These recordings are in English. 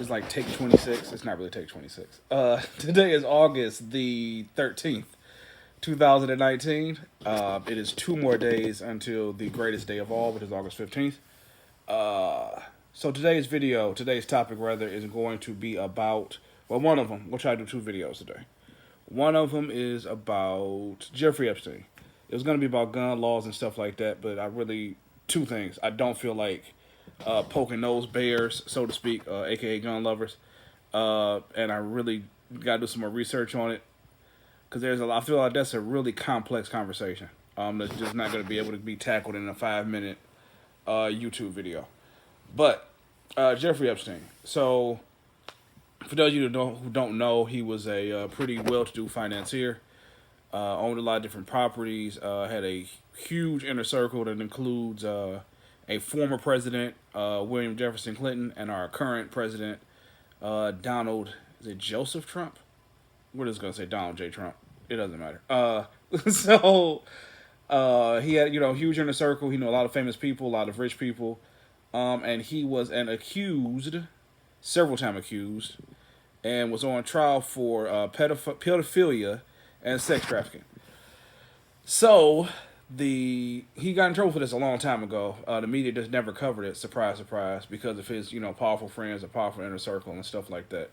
It's like take 26. It's not really take 26. Today is August the 13th, 2019. It is 2 more days until the greatest day of all, which is August 15th. So today's topic rather, is going to be about, well, one of them. We'll try to do 2 videos today. One of them is about Jeffrey Epstein. It was going to be about gun laws and stuff like that, but two things. I don't feel like poking those bears, so to speak, aka gun lovers. And I really got to do some more research on it because I feel like that's a really complex conversation. That's just not going to be able to be tackled in a 5-minute YouTube video. But Jeffrey Epstein. So for those of you who don't know, he was a pretty well-to-do financier. Owned a lot of different properties. Had a huge inner circle that includes a former president, William Jefferson Clinton, and our current president, Donald. Is it Joseph Trump? We're just gonna say Donald J. Trump. It doesn't matter. He had huge inner circle. He knew a lot of famous people, a lot of rich people, and he was several times accused, and was on trial for pedophilia and sex trafficking. So he got in trouble for this a long time ago. The media just never covered it. Surprise, surprise, because of his powerful friends, a powerful inner circle, and stuff like that.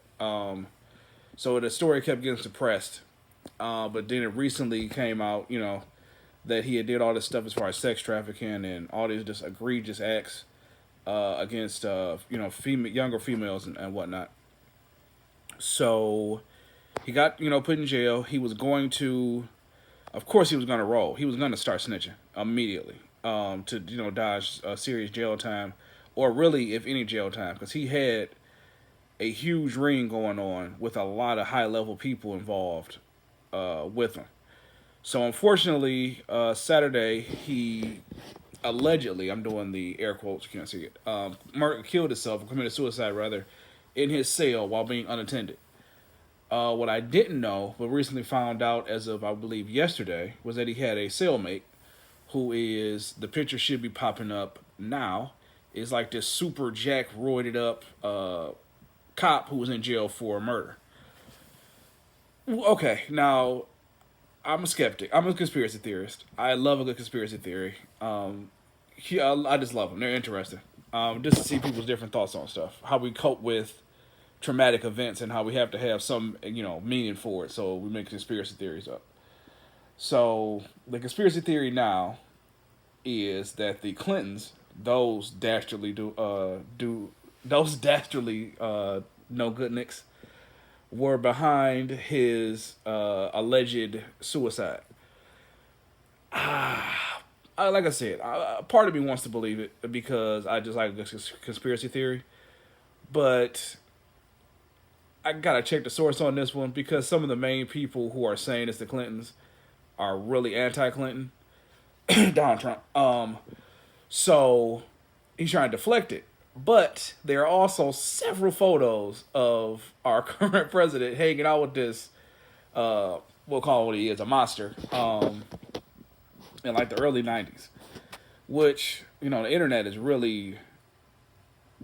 So the story kept getting suppressed. But then it recently came out, that he had did all this stuff as far as sex trafficking and all these just egregious acts against younger females and whatnot. So he got put in jail. He was going to, of course, he was going to roll. He was going to start snitching immediately to dodge serious jail time, or really, if any, jail time, because he had a huge ring going on with a lot of high-level people involved with him. So unfortunately, Saturday, he allegedly, I'm doing the air quotes, you can't see it, killed himself, or committed suicide rather, in his cell while being unattended. What I didn't know, but recently found out as of, I believe, yesterday, was that he had a cellmate who is, the picture should be popping up now, is like this super jack, roided up cop who was in jail for murder. Okay, now, I'm a skeptic. I'm a conspiracy theorist. I love a good conspiracy theory. I just love them. They're interesting. Just to see people's different thoughts on stuff. How we cope with traumatic events and how we have to have some, meaning for it. So we make conspiracy theories up. So the conspiracy theory now is that the Clintons, those dastardly no good nicks, were behind his alleged suicide. Like I said, part of me wants to believe it because I just like this conspiracy theory, but I gotta check the source on this one because some of the main people who are saying it's the Clintons are really anti-Clinton. Donald Trump. So he's trying to deflect it. But there are also several photos of our current president hanging out with this, we'll call it what he is, a monster, in like the early 90s. Which, the internet is really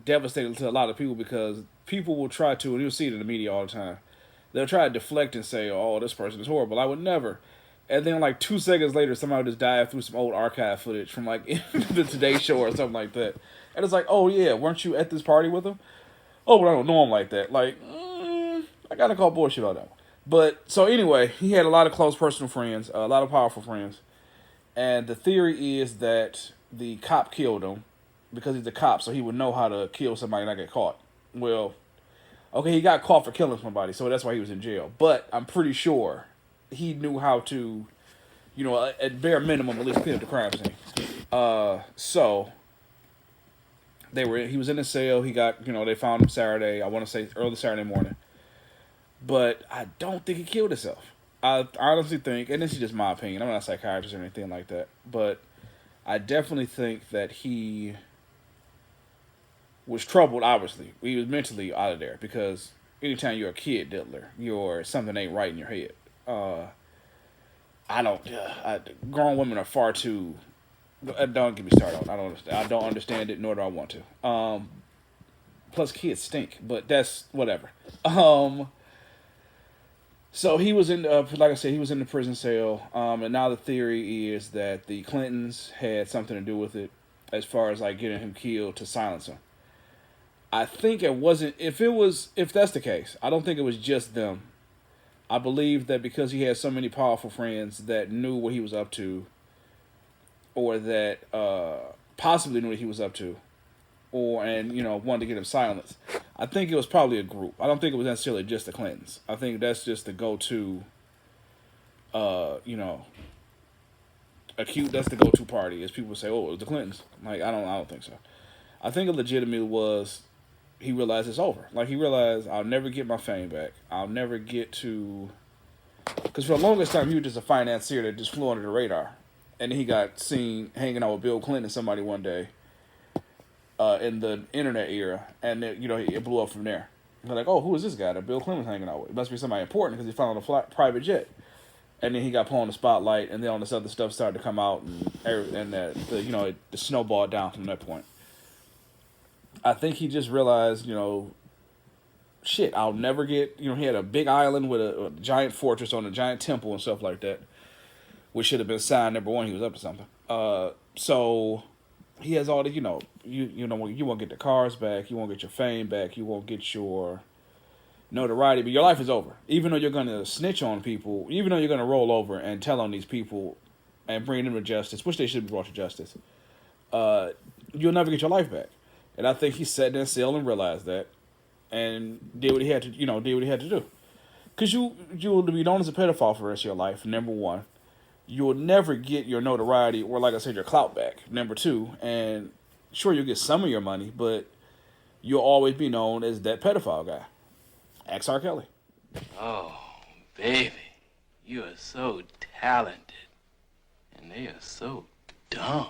devastating to a lot of people because people will try to, and you'll see it in the media all the time, they'll try to deflect and say, oh, this person is horrible. I would never. And then like 2 seconds later, somebody just dived through some old archive footage from like the Today Show or something like that. And it's like, oh yeah, weren't you at this party with him? Oh, but I don't know him like that. Like, I gotta call bullshit on that one. But, so anyway, he had a lot of close personal friends, a lot of powerful friends. And the theory is that the cop killed him because he's a cop, so he would know how to kill somebody and not get caught. Well, okay, he got caught for killing somebody, so that's why he was in jail. But I'm pretty sure he knew how to, at bare minimum, at least clean up the crime scene. So he was in the cell. He got, they found him Saturday. I want to say early Saturday morning. But I don't think he killed himself. I honestly think, and this is just my opinion, I'm not a psychiatrist or anything like that, but I definitely think that he was troubled, obviously. He was mentally out of there because anytime you're a kid diddler, something ain't right in your head. Grown women are far too. Don't get me started on. I don't understand it, nor do I want to. Plus, kids stink, but that's whatever. Um, so he was in, like I said, he was in the prison cell. And now the theory is that the Clintons had something to do with it, as far as like getting him killed to silence him. I think it wasn't. If that's the case, I don't think it was just them. I believe that because he had so many powerful friends that knew what he was up to, or that possibly knew what he was up to, and wanted to get him silenced. I think it was probably a group. I don't think it was necessarily just the Clintons. I think that's just the go-to, acute. That's the go-to party. As people say, "Oh, it was the Clintons." Like I don't think so. I think it legitimately was. He realized it's over. Like he realized I'll never get my fame back. I'll never get to. Because for the longest time he was just a financier that just flew under the radar, and then he got seen hanging out with Bill Clinton and somebody one day. In the internet era, and it blew up from there. They're like, "Oh, who is this guy that Bill Clinton was hanging out with? It must be somebody important because he found on a private jet." And then he got put on the spotlight, and then all this other stuff started to come out, and it snowballed down from that point. I think he just realized, shit, I'll never get. He had a big island with a giant fortress on a giant temple and stuff like that, which should have been sign number one. He was up to something. So. He has all the, you won't get the cars back, you won't get your fame back, you won't get your notoriety, but your life is over. Even though you're going to snitch on people, even though you're going to roll over and tell on these people and bring them to justice, which they should be brought to justice, you'll never get your life back. And I think he sat there still and realized that and did what he had to, do. Because you'll be known as a pedophile for the rest of your life, number one. You'll never get your notoriety or, like I said, your clout back, number two. And sure, you'll get some of your money, but you'll always be known as that pedophile guy. Ask R. Kelly. Oh, baby, you are so talented, and they are so dumb.